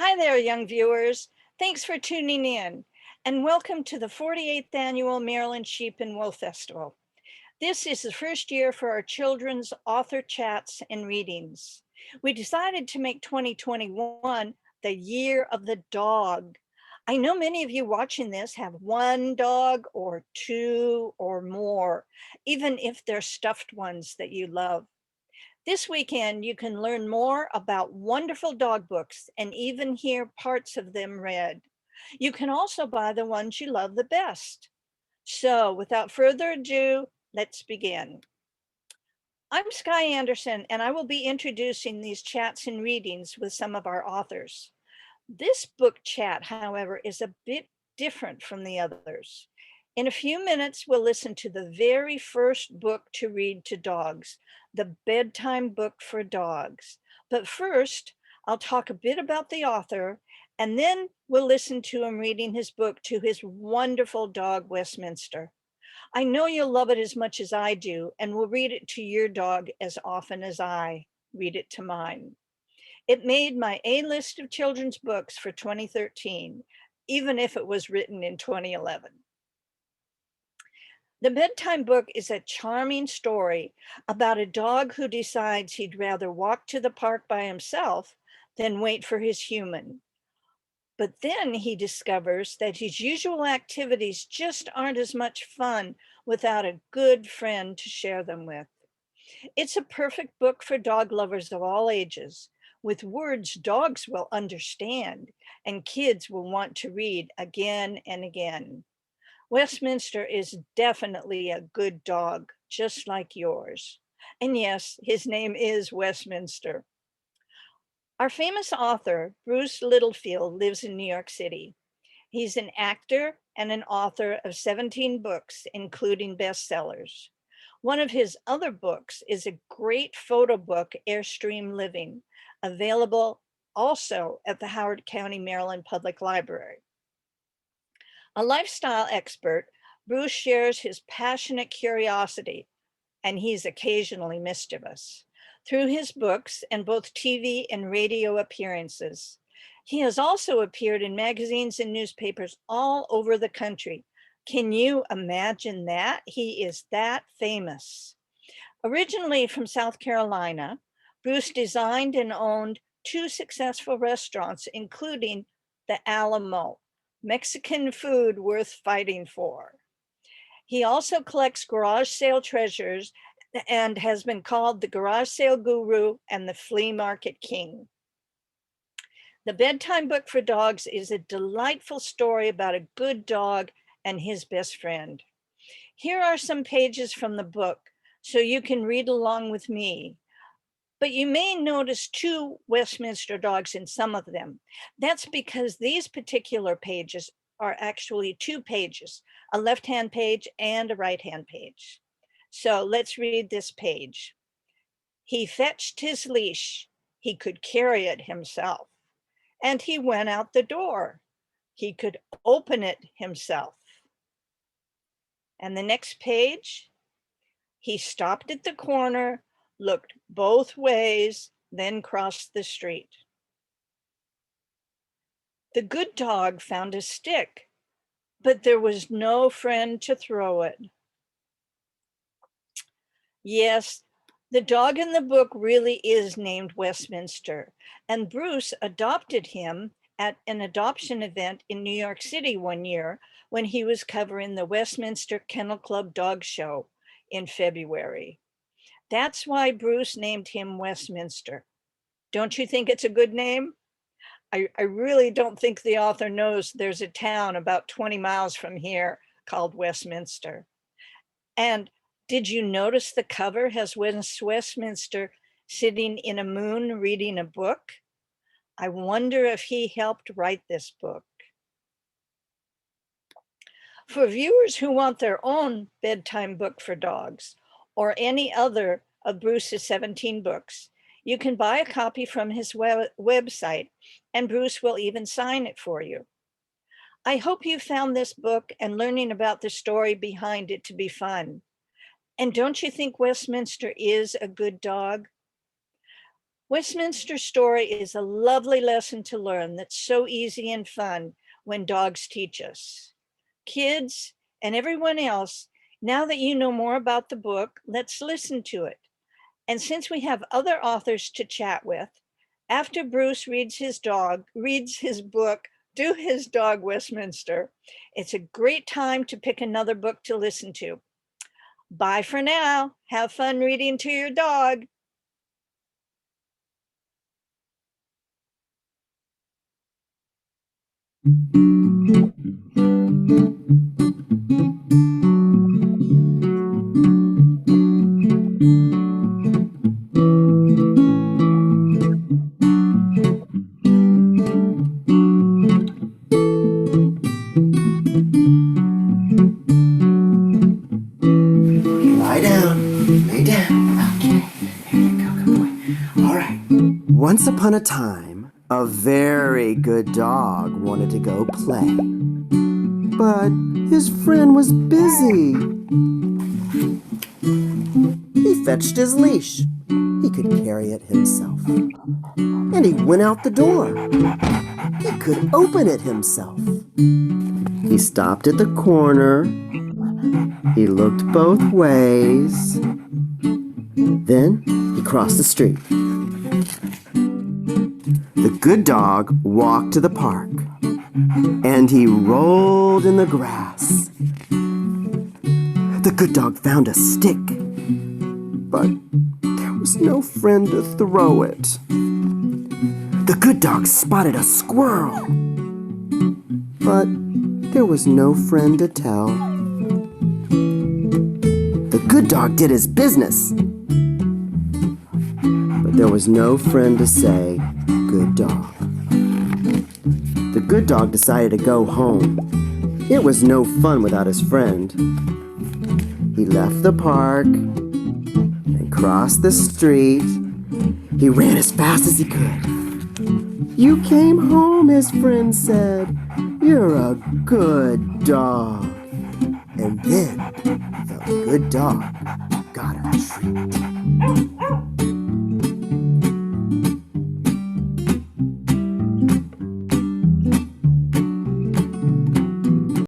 Hi there, young viewers. Thanks for tuning in, and welcome to the 48th Annual Maryland Sheep and Wool Festival. This is the first year for our children's author chats and readings. We decided to make 2021 the year of the dog. I know many of you watching this have one dog or two or more, even if they're stuffed ones that you love. This weekend, you can learn more about wonderful dog books and even hear parts of them read. You can also buy the ones you love the best. So without further ado, let's begin. I'm Sky Anderson, and I will be introducing these chats and readings with some of our authors. This book chat, however, is a bit different from the others. In a few minutes, we'll listen to the very first book to read to dogs, the Bedtime Book for Dogs. But first, I'll talk a bit about the author, and then we'll listen to him reading his book to his wonderful dog, Westminster. I know you'll love it as much as I do, and will read it to your dog as often as I read it to mine. It made my A list of children's books for 2013, even if it was written in 2011. The Bedtime Book is a charming story about a dog who decides he'd rather walk to the park by himself than wait for his human. But then he discovers that his usual activities just aren't as much fun without a good friend to share them with. It's a perfect book for dog lovers of all ages, with words dogs will understand and kids will want to read again and again. Westminster is definitely a good dog, just like yours. And yes, his name is Westminster. Our famous author, Bruce Littlefield, lives in New York City. He's an actor and an author of 17 books, including bestsellers. One of his other books is a great photo book, Airstream Living, available also at the Howard County, Maryland Public Library. A lifestyle expert, Bruce shares his passionate curiosity, and he's occasionally mischievous, through his books and both TV and radio appearances. He has also appeared in magazines and newspapers all over the country. Can you imagine that? He is that famous. Originally from South Carolina, Bruce designed and owned two successful restaurants, including the Alamo, Mexican food worth fighting for. He also collects garage sale treasures and has been called the garage sale guru and the flea market king. The Bedtime Book for Dogs is a delightful story about a good dog and his best friend. Here are some pages from the book so you can read along with me. But you may notice two Westminster dogs in some of them. That's because these particular pages are actually two pages, a left-hand page and a right-hand page. So let's read this page. He fetched his leash. He could carry it himself. And he went out the door. He could open it himself. And the next page, he stopped at the corner, looked both ways, then crossed the street. The good dog found a stick, but there was no friend to throw it. Yes, the dog in the book really is named Westminster, and Bruce adopted him at an adoption event in New York City one year when he was covering the Westminster Kennel Club Dog Show in February. That's why Bruce named him Westminster. Don't you think it's a good name? I really don't think the author knows there's a town about 20 miles from here called Westminster. And did you notice the cover has Westminster sitting in a moon reading a book? I wonder if he helped write this book. For viewers who want their own bedtime book for dogs or any other of Bruce's 17 books, you can buy a copy from his website, and Bruce will even sign it for you. I hope you found this book and learning about the story behind it to be fun. And don't you think Westminster is a good dog? Westminster Story is a lovely lesson to learn that's so easy and fun when dogs teach us. Kids and everyone else, now that you know more about the book, let's listen to it. And since we have other authors to chat with, after Bruce reads his book, Do His Dog Westminster, it's a great time to pick another book to listen to. Bye for now. Have fun reading to your dog. Lie down. Lay down. Okay. There you go. Good boy. All right. Once upon a time, a very good dog wanted to go play. But his friend was busy. He fetched his leash. He could carry it himself. And he went out the door. He could open it himself. He stopped at the corner. He looked both ways. Then he crossed the street. The good dog walked to the park, and he rolled in the grass. The good dog found a stick, but there was no friend to throw it. The good dog spotted a squirrel, but there was no friend to tell. The good dog did his business, but there was no friend to say, "Good dog." The good dog decided to go home. It was no fun without his friend. He left the park and crossed the street. He ran as fast as he could. "You came home," his friend said. "You're a good dog." And then the good dog got a treat.